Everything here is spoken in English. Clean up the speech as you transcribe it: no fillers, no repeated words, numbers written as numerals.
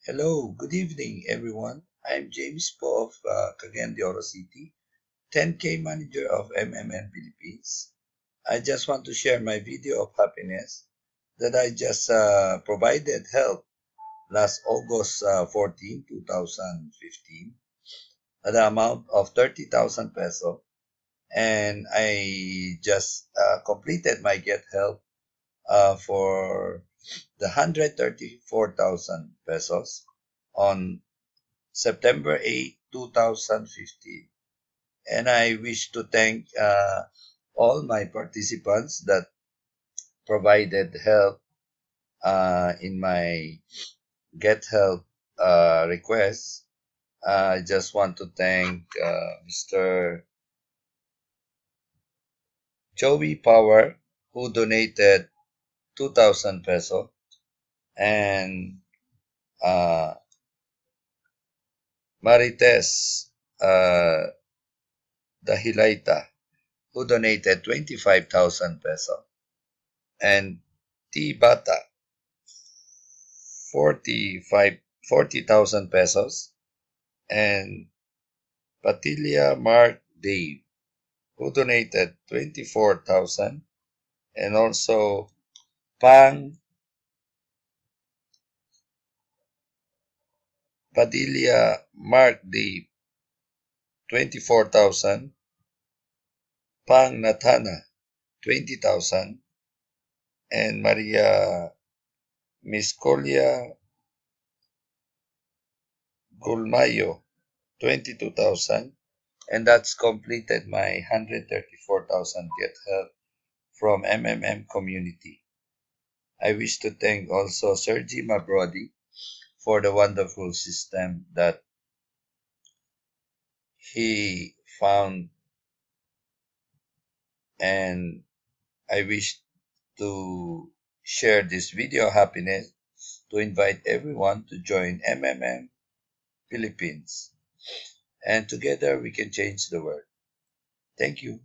Hello, good evening, everyone. I'm James Po of Cagayan de Oro City, 10K manager of MMM Philippines. I just want to share my video of happiness that I just provided help last August 14, 2015, at the amount of 30,000 peso. And I just completed my Get Help for the 134,000 pesos on September 8, 2015. And I wish to thank all my participants that provided help in my Get Help request. I just want to thank Mr. Joey Power, who donated 2,000 peso, and uh, Marites uh, Dahilaita, who donated 25,000 peso, and T. Bata, 40,000 pesos, and Patilia Mark Dave, who donated 24,000, and also Pang Padilla Mark Dave, 24,000, Pang Natana, 20,000, and Maria Miscolia Gulmayo, 22,000. And that's completed my 134,000 Get Help from MMM community. I wish to thank also Sergi Mabrodi for the wonderful system that he found, and I wish to share this video happiness to invite everyone to join MMM Philippines, and together we can change the world. Thank you.